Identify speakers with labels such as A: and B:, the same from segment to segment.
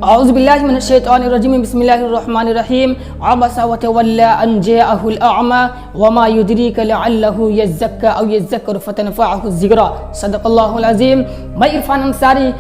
A: औज़ुबिल्लाहि मिनश्शैतानिर्रजीम बिस्मिल्लाहिर्रहमानिर्रहीम अबसा व तवल्ला अन जाअहुल अअमा वमा युद्रीका लअल्लहु यज़्ज़क्का औ यज़्ज़करु फतनफ़अहु ज़िक्रा। सदक़ल्लाहुल अज़ीम। मैं इरफान अंसारी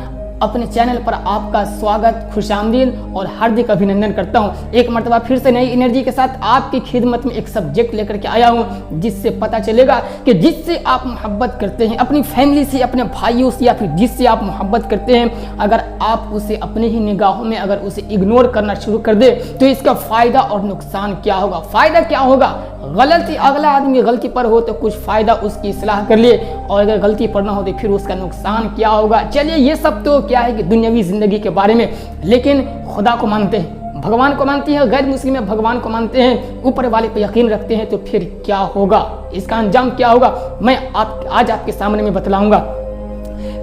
A: अपने चैनल पर आपका स्वागत, खुशामदीद और हार्दिक अभिनंदन करता हूं। एक मरतबा फिर से नई एनर्जी के साथ आपकी खिदमत में एक सब्जेक्ट लेकर के आया हूं, जिससे पता चलेगा कि जिससे आप मोहब्बत करते हैं, अपनी फैमिली से, अपने भाइयों से, या फिर जिससे आप मोहब्बत करते हैं, अगर आप उसे अपने ही निगाहों में अगर उसे इग्नोर करना शुरू कर दे तो इसका फ़ायदा और नुकसान क्या होगा। फ़ायदा क्या होगा? गलती, अगला आदमी गलती पर हो तो कुछ फ़ायदा उसकी इस्लाह कर लिए, और अगर गलती पर ना हो तो फिर उसका नुकसान क्या होगा। चलिए, ये सब तो क्या है कि दुनियावी ज़िंदगी के बारे में, लेकिन खुदा को मानते हैं, भगवान को मानती है, गैर मुस्लिम है भगवान को मानते हैं, ऊपर वाले पे यकीन रखते हैं, तो फिर क्या होगा, इसका अंजाम क्या होगा, मैं आज आपके सामने में बतलाऊंगा।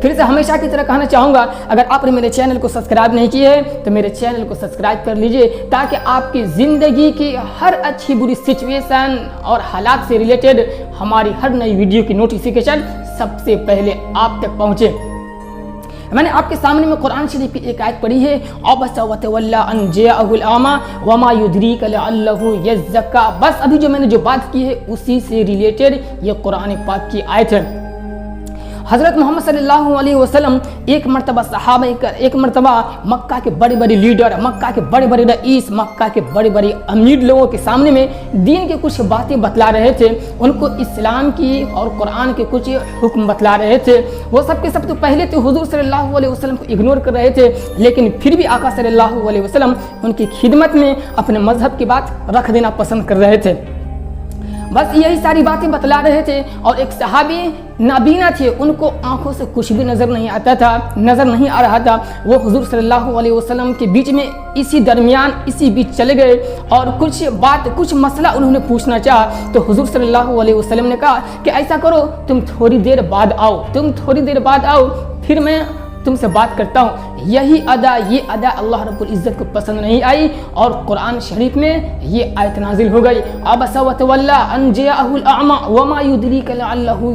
A: फिर से हमेशा की तरह कहना चाहूँगा, अगर आपने मेरे चैनल को सब्सक्राइब नहीं किए है तो मेरे चैनल को सब्सक्राइब कर लीजिए, ताकि आपकी ज़िंदगी की हर अच्छी बुरी सिचुएशन और हालात से रिलेटेड हमारी हर नई वीडियो की नोटिफिकेशन सबसे पहले आप तक पहुँचे। मैंने आपके सामने में कुरान शरीफ की एक आयत पढ़ी है, अबसा व तवल्ला अन जाअहुल अअमा वमा युद्रीका लअल्लहु यज़्ज़क्का। बस अभी जो मैंने जो बात की है उसी से रिलेटेड ये कुरान पाक की आयत है। हज़रत मोहम्मद सल्लल्लाहु अलैहि वसल्लम एक मरतबा मक्का के बड़े बड़े लीडर, मक्का के बड़े बड़े रईस, मक्का के बड़े बड़े अमीर लोगों के सामने में दीन के कुछ बातें बतला रहे थे, उनको इस्लाम की और कुरान के कुछ हुक्म बतला रहे थे। वो सब के सब तो पहले तो हुजूर सल्लल्लाहु अलैहि वसल्लम को इग्नोर कर रहे थे, लेकिन फिर भी आका सल्लल्लाहु अलैहि वसल्लम उनकी खिदमत में अपने मजहब की बात रख देना पसंद कर रहे थे। बस यही सारी बातें बतला रहे थे, और एक सहाबी नाबीना थे, उनको आंखों से कुछ भी नज़र नहीं आ रहा था। वो हुजूर सल्लल्लाहु अलैहि वसल्लम के बीच में इसी बीच चले गए, और कुछ मसला उन्होंने पूछना चाहा, तो हुजूर सल्लल्लाहु अलैहि वसल्लम ने कहा कि ऐसा करो, तुम थोड़ी देर बाद आओ, फिर मैं तुमसे बात करता हूँ। ये अदा अल्लाह रब्बुल इज़्ज़त को पसंद नहीं आई, और कुरान शरीफ में ये आयत नाजिल हो गई, अबसा व तवल्ला अन जाअहुल अअमा वमा युद्रीका लअल्लहु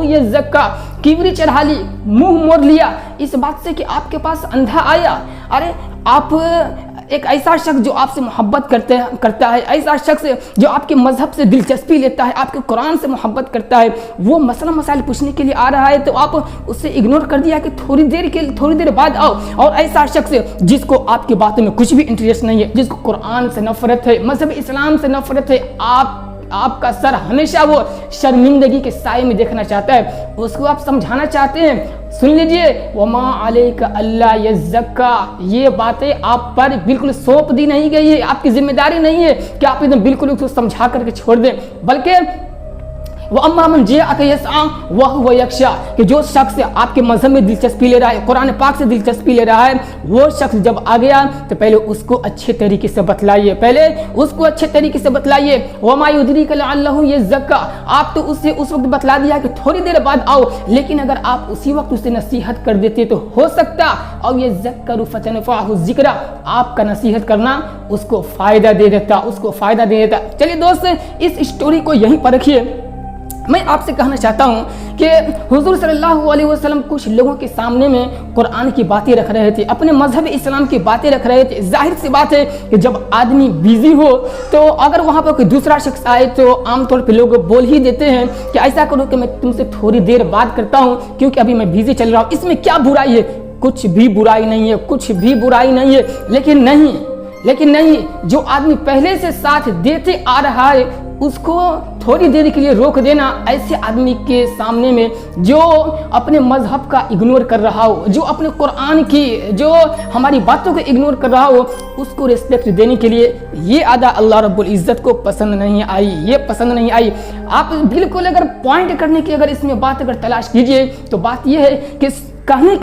A: यज़्ज़क्का। किबरी चढ़ा ली, मुंह मोड़ लिया इस बात से कि आपके पास अंधा आया। अरे आप एक ऐसा शख्स जो आपसे मोहब्बत करता है, ऐसा शख्स जो आपके मजहब से दिलचस्पी लेता है, आपके कुरान से मोहब्बत करता है, वो मसला मसाइल पूछने के लिए आ रहा है, तो आप उससे इग्नोर कर दिया कि थोड़ी देर बाद आओ। और ऐसा शख्स जिसको आपकी बातों में कुछ भी इंटरेस्ट नहीं है, जिसको कुरान से नफरत है, मजहब इस्लाम से नफरत है, आपका सर हमेशा वो शर्मिंदगी के साए में देखना चाहता है, उसको आप समझाना चाहते हैं। सुन लीजिए, वमा अलैका अल्ला यज़्ज़क्का, ये बातें आप पर बिल्कुल सौंप दी नहीं गई है, आपकी जिम्मेदारी नहीं है कि आप एकदम बिल्कुल उसको समझा करके छोड़ दें, बल्कि वअम्मा मन जाअका यसआ वहुव यख्शा, कि जो शख्स आपके मजहब में दिलचस्पी ले रहा है, कुरान पाक से दिलचस्पी ले रहा है, वो शख्स जब आ गया तो पहले उसको अच्छे तरीके से बतलाइए, वमा युद्रीका लअल्लहु यज़्ज़क्का। आप तो उससे उस वक्त बतला दिया कि थोड़ी देर बाद आओ, लेकिन अगर आप उसी वक्त उसे नसीहत कर देते तो हो सकता और यज़्ज़करु फतनफ़अहु ज़िक्रा, आपका नसीहत करना उसको फ़ायदा दे देता। चलिए दोस्त, इस स्टोरी को यहीं पर रखिए। मैं आपसे कहना चाहता हूँ कि हुजूर सल्लल्लाहु अलैहि वसल्लम कुछ लोगों के सामने में कुरान की बातें रख रहे थे, अपने मजहब इस्लाम की बातें रख रहे थे। जाहिर सी बात है कि जब आदमी बिजी हो तो अगर वहाँ पर कोई दूसरा शख्स आए तो आमतौर पर लोग बोल ही देते हैं कि ऐसा करो कि मैं तुमसे थोड़ी देर बात करता हूँ, क्योंकि अभी मैं बिजी चल रहा हूँ। इसमें क्या बुराई है? कुछ भी बुराई नहीं है, लेकिन नहीं, जो आदमी पहले से साथ देते आ रहा है उसको थोड़ी देर के लिए रोक देना, ऐसे आदमी के सामने में जो अपने मजहब का इग्नोर कर रहा हो, जो अपने कुरान की, जो हमारी बातों को इग्नोर कर रहा हो, उसको रिस्पेक्ट देने के लिए ये अदा अल्लाह रब्बुल इज़्ज़त को पसंद नहीं आई। आप बिल्कुल अगर पॉइंट करने की अगर इसमें बात अगर तलाश कीजिए तो बात यह है कि कहने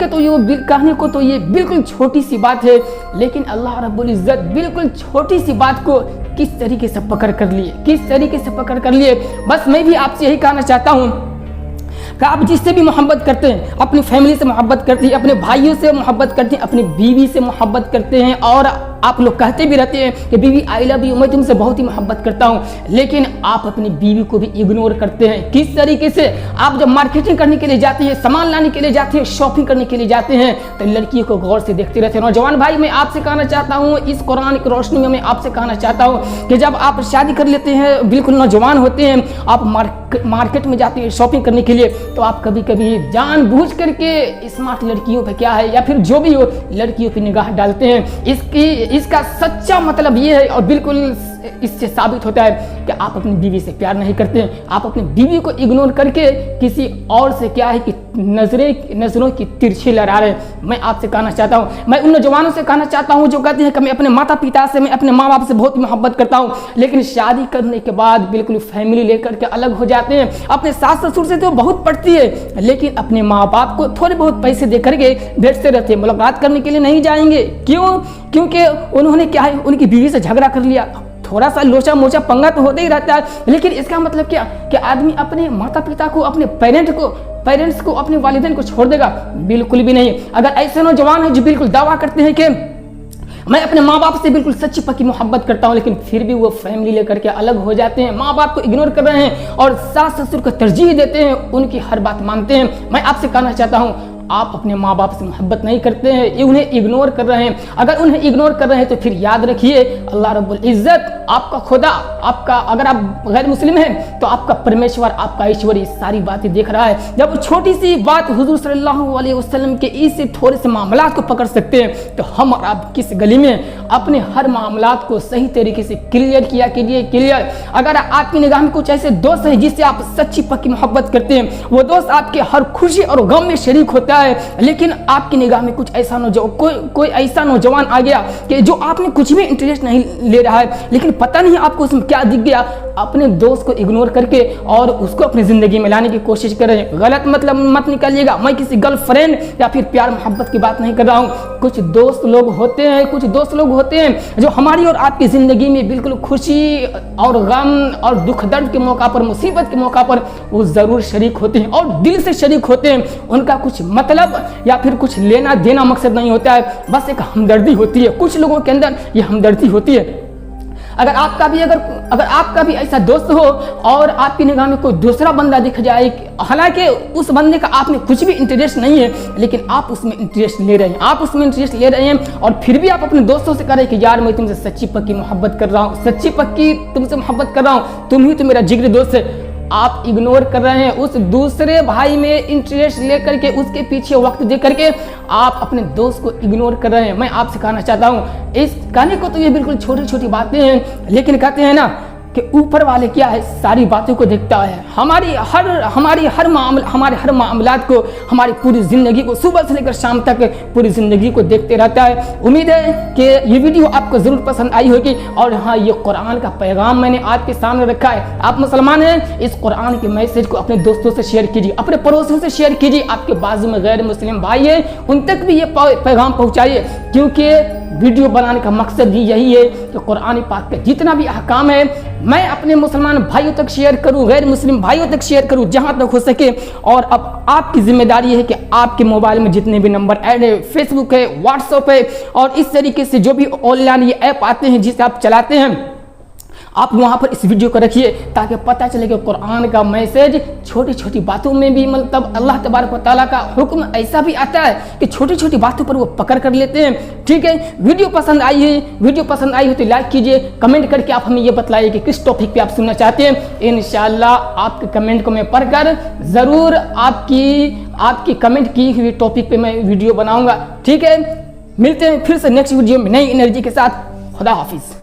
A: को तो ये बिल्कुल छोटी सी बात है, लेकिन अल्लाह रब्बुल इज़्ज़त बिल्कुल छोटी सी बात को किस तरीके से पकड़ कर लिए। बस मैं भी आपसे यही कहना चाहता हूँ कि आप जिससे भी मोहब्बत करते हैं, अपनी फैमिली से मोहब्बत करते हैं, अपने भाइयों से मोहब्बत करते हैं, अपनी बीवी से मोहब्बत करते हैं, और आप लोग कहते भी रहते हैं कि बीवी आई लव यू, मैं तुमसे बहुत ही मोहब्बत करता हूँ, लेकिन आप अपनी बीवी को भी इग्नोर करते हैं। किस तरीके से? आप जब मार्केटिंग करने के लिए जाते हैं, सामान लाने के लिए जाते हैं, शॉपिंग करने के लिए जाते हैं, तो लड़कियों को गौर से देखते रहते हैं। नौजवान भाई, मैं आपसे कहना चाहता हूँ, इस कुरान की रोशनी में मैं आपसे कहना चाहता हूँ कि जब आप शादी कर लेते हैं, बिल्कुल नौजवान होते हैं, आप मार्केट में जाते हैं शॉपिंग करने के लिए, तो आप कभी कभी जानबूझ करके स्मार्ट लड़कियों पे क्या है या फिर जो भी हो लड़कियों पे निगाह डालते हैं। इसका सच्चा मतलब ये है और बिल्कुल इससे साबित होता है कि आप अपनी बीवी से प्यार नहीं करते हैं। आप अपनी बीवी को इग्नोर करके किसी और से क्या है कि नजरों की तिरछी लड़ा रहे हैं। मैं आपसे कहना चाहता हूँ, मैं उन नौजवानों से कहना चाहता हूँ जो कहते हैं कि मैं अपने माता पिता से, मैं अपने माँ बाप से बहुत मोहब्बत करता हूँ, लेकिन शादी करने के बाद बिल्कुल फैमिली लेकर के अलग हो जाते हैं। अपने सास ससुर से तो बहुत पड़ती है, लेकिन अपने माँ बाप को थोड़े बहुत पैसे दे करके भेजते रहते हैं, मुलाकात करने के लिए नहीं जाएंगे। क्यों? क्योंकि उन्होंने क्या है, उनकी बीवी से झगड़ा कर लिया। थोड़ा सा लोचा मोचा पंगा तो होता ही रहता है, लेकिन इसका मतलब क्या कि आदमी अपने माता पिता को, अपने पेरेंट्स को, अपने वालिदैन को छोड़ देगा? बिल्कुल भी नहीं। अगर ऐसे नौजवान है जो बिल्कुल दावा करते हैं कि मैं अपने माँ बाप से बिल्कुल सच्ची पक्की मोहब्बत करता हूँ, लेकिन फिर भी वो फैमिली लेकर के अलग हो जाते हैं, माँ बाप को इग्नोर कर रहे हैं और सास ससुर को तरजीह देते हैं, उनकी हर बात मानते हैं, मैं आपसे कहना चाहता हूँ आप अपने माँ बाप से मोहब्बत नहीं करते हैं, उन्हें इग्नोर कर रहे हैं। अगर उन्हें इग्नोर कर रहे हैं तो फिर याद रखिए अल्लाह रब्बुल इज्जत, आपका खुदा, आपका, अगर आप गैर मुस्लिम हैं तो आपका परमेश्वर, आपका ईश्वर ये सारी बातें देख रहा है। जब छोटी सी बात हुजूर सल्लल्लाहु अलैहि वसल्लम के इससे थोड़े से मामलात को पकड़ सकते हैं, तो हम और आप किस गली में अपने हर मामलात को सही तरीके से क्लियर किया कीजिए, क्लियर। अगर आपकी निगाह में कुछ ऐसे दोस्त हैं जिससे आप सच्ची पक्की मोहब्बत करते हैं, वो दोस्त आपके हर खुशी और गम में शरीक होता है, लेकिन आपकी निगाह में कुछ ऐसा कोई ऐसा नौजवान आ गया कि जो आपने कुछ भी इंटरेस्ट नहीं ले रहा है, लेकिन पता नहीं आपको उसमें क्या दिख गया, अपने दोस्त को इग्नोर करके और उसको अपनी जिंदगी में लाने की कोशिश कर रहे हैं। गलत मतलब मत निकालिएगा, मैं किसी गर्लफ्रेंड या फिर प्यार मोहब्बत की बात नहीं कर रहा हूँ। कुछ दोस्त लोग होते हैं जो हमारी और आपकी जिंदगी में बिल्कुल खुशी और गम और दुख दर्द के मौका पर, मुसीबत के मौका पर वो जरूर शरीक होते हैं और दिल से शरीक होते हैं। उनका कुछ मतलब या फिर कुछ लेना देना मकसद नहीं होता है, बस एक हमदर्दी होती है। कुछ लोगों के अंदर ये हमदर्दी होती है। अगर आपका भी ऐसा दोस्त हो और आपकी निगाह में कोई दूसरा बंदा दिख जाए, हालांकि उस बंदे का आप में कुछ भी इंटरेस्ट नहीं है, लेकिन आप उसमें इंटरेस्ट ले रहे हैं, और फिर भी आप अपने दोस्तों से कह रहे हैं कि यार मैं तुमसे सच्ची पक्की मोहब्बत कर रहा हूँ, सच्ची पक्की तुमसे मोहब्बत कर रहा हूँ, तुम ही तो मेरा जिगरी दोस्त है। आप इग्नोर कर रहे हैं उस दूसरे भाई में इंटरेस्ट लेकर के, उसके पीछे वक्त दे करके आप अपने दोस्त को इग्नोर कर रहे हैं। मैं आपसे कहना चाहता हूं, इस कहने को तो ये बिल्कुल छोटी छोटी बातें हैं, लेकिन कहते हैं ना कि ऊपर वाले क्या है, सारी बातों को देखता है। हमारे हर मामलात को, हमारी पूरी जिंदगी को, सुबह से लेकर शाम तक पूरी जिंदगी को देखते रहता है। उम्मीद है कि ये वीडियो आपको जरूर पसंद आई होगी। और हाँ, ये कुरान का पैगाम मैंने आपके सामने रखा है। आप मुसलमान हैं, इस कुरान के मैसेज को अपने दोस्तों से शेयर कीजिए, अपने पड़ोसियों से शेयर कीजिए। आपके बाजू में गैर मुस्लिम भाई है, उन तक भी ये पैगाम पहुंचाइए, क्योंकि वीडियो बनाने का मकसद भी यही है कि कुरान पाक के जितना भी अहकाम है मैं अपने मुसलमान भाइयों तक शेयर करूं, गैर मुस्लिम भाइयों तक शेयर करूं, जहां तक हो सके। और अब आपकी जिम्मेदारी है कि आपके मोबाइल में जितने भी नंबर ऐड है, फेसबुक है, व्हाट्सएप है और इस तरीके से जो भी ऑनलाइन ये ऐप आते हैं जिसे आप चलाते हैं, आप वहां पर इस वीडियो को रखिए ताकि पता चले कि कुरान का मैसेज छोटी छोटी बातों में भी, मतलब अल्लाह तबारक व तआला का हुक्म ऐसा भी आता है कि छोटी छोटी बातों पर वो पकड़ कर लेते हैं। ठीक है, वीडियो पसंद आई हो तो लाइक कीजिए, कमेंट करके आप हमें ये बतलाइए कि किस टॉपिक पे आप सुनना चाहते हैं। इंशाल्लाह आपके कमेंट को मैं पढ़कर जरूर आपकी कमेंट की हुई टॉपिक पे मैं वीडियो बनाऊंगा। ठीक है, मिलते हैं फिर से नेक्स्ट वीडियो में नई एनर्जी के साथ। खुदा हाफिज।